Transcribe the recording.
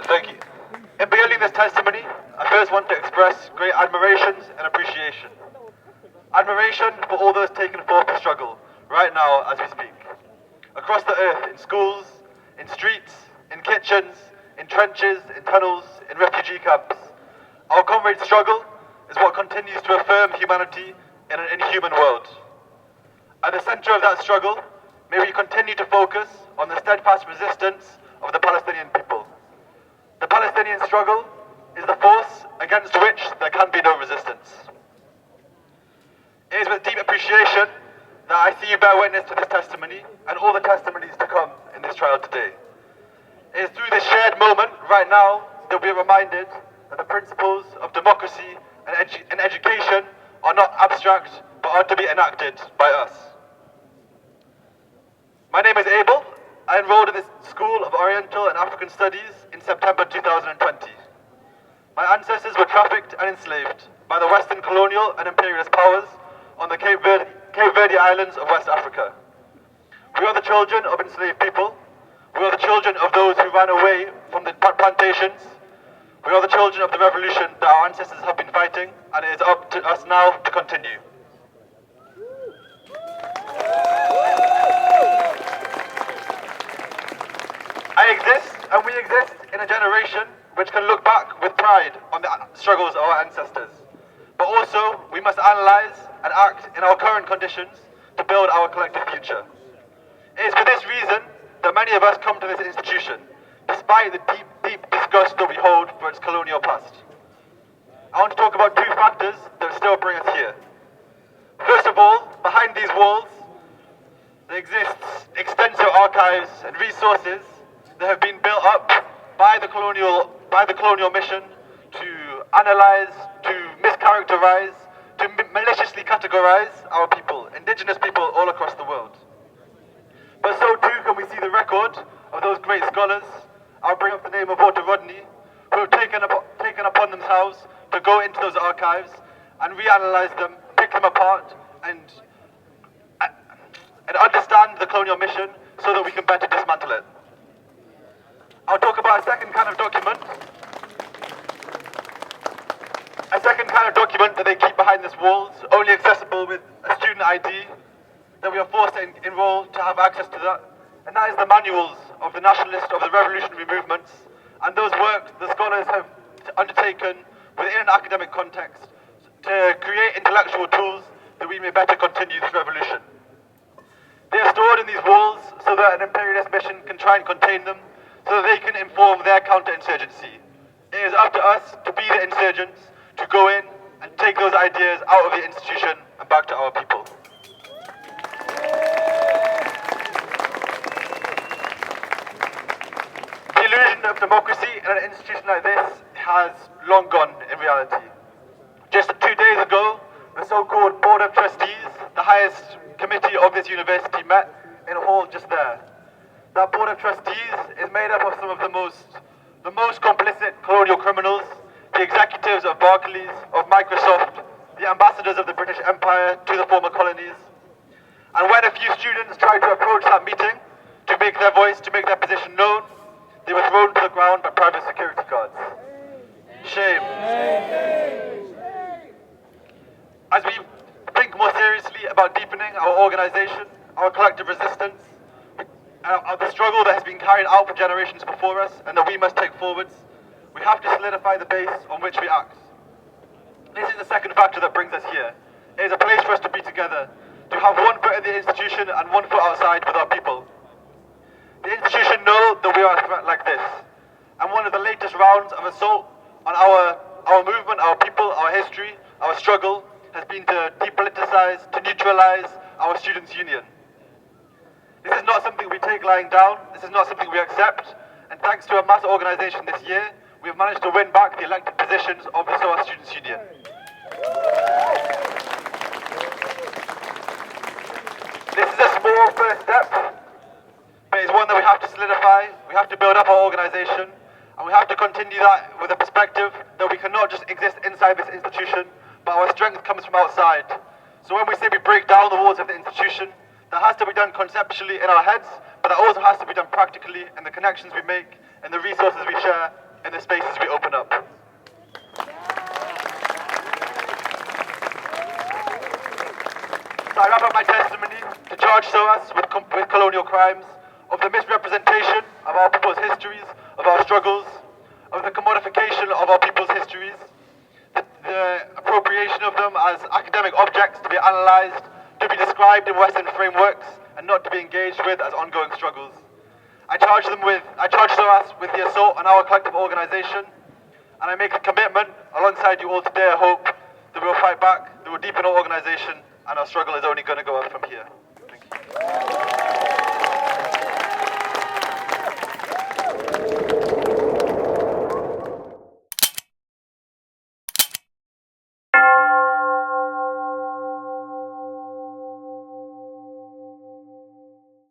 Thank you. In beginning this testimony, I first want to express great admiration and appreciation. Admiration for all those taking forth the struggle, right now as we speak. Across the earth, in schools, in streets, in kitchens, in trenches, in tunnels, in refugee camps. Our comrades' struggle is what continues to affirm humanity in an inhuman world. At the centre of that struggle, may we continue to focus on the steadfast resistance of the Palestinian people. The Palestinian struggle is the force against which there can be no resistance. It is with deep appreciation that I see you bear witness to this testimony and all the testimonies to come in this trial today. It is through this shared moment right now that we are reminded that the principles of democracy and education are not abstract but are to be enacted by us. My name is Abel. I enrolled in the School of Oriental and African Studies in September 2020. My ancestors were trafficked and enslaved by the Western colonial and imperialist powers on the Cape Verde Islands of West Africa. We are the children of enslaved people. We are the children of those who ran away from the plantations. We are the children of the revolution that our ancestors have been fighting, and it is up to us now to continue. I exist, and we exist, in a generation which can look back with pride on the struggles of our ancestors. But also, we must analyse and act in our current conditions to build our collective future. It is for this reason that many of us come to this institution, despite the deep disgust that we hold for its colonial past. I want to talk about two factors that still bring us here. First of all, behind these walls, there exists extensive archives and resources that have been built up by the colonial mission to analyse, to mischaracterise, to maliciously categorise our people, indigenous people all across the world. But so too can we see the record of those great scholars. I'll bring up the name of Walter Rodney, who have taken upon themselves to go into those archives and reanalyse them, pick them apart, and understand the colonial mission so that we can better dismantle it. I'll talk about a second kind of document. A second kind of document that they keep behind these walls, only accessible with a student ID, that we are forced to enroll to have access to that. And that is the manuals of the nationalist, of the revolutionary movements, and those works the scholars have undertaken within an academic context to create intellectual tools that we may better continue this revolution. They are stored in these walls so that an imperialist mission can try and contain them, so that they can inform their counterinsurgency. It is up to us to be the insurgents, to go in and take those ideas out of the institution and back to our people. The illusion of democracy in an institution like this has long gone in reality. Just 2 days ago, the so-called Board of Trustees, the highest committee of this university, met in a hall just there. That Board of Trustees is made up of some of the most complicit colonial criminals, the executives of Barclays, of Microsoft, the ambassadors of the British Empire to the former colonies. And when a few students tried to approach that meeting to make their voice, to make their position known, they were thrown to the ground by private security guards. Shame. As we think more seriously about deepening our organisation, our collective resistance, the struggle that has been carried out for generations before us and that we must take forwards, we have to solidify the base on which we act. This is the second factor that brings us here. It is a place for us to be together, to have one foot in the institution and one foot outside with our people. The institution know that we are a threat like this, and one of the latest rounds of assault on our movement, our people, our history, our struggle, has been to depoliticize, to neutralize our students' union. This is not something we take lying down, this is not something we accept, and thanks to a mass organisation this year, we have managed to win back the elected positions of the SOAS Students' Union. This is a small first step, but it's one that we have to solidify, we have to build up our organisation, and we have to continue that with a perspective that we cannot just exist inside this institution, but our strength comes from outside. So when we say we break down the walls of the institution, that has to be done conceptually in our heads, but that also has to be done practically in the connections we make and the resources we share in the spaces we open up. So I wrap up my testimony to charge SOAS with colonial crimes, of the misrepresentation of our people's histories, of our struggles, of the commodification of our people's histories, the appropriation of them as academic objects to be analysed, to be described in Western frameworks, and not to be engaged with as ongoing struggles. I charge SOAS with the assault on our collective organisation, and I make a commitment alongside you all today, I hope, that we will fight back, that we will deepen our organisation, and our struggle is only going to go up from here. Thank you.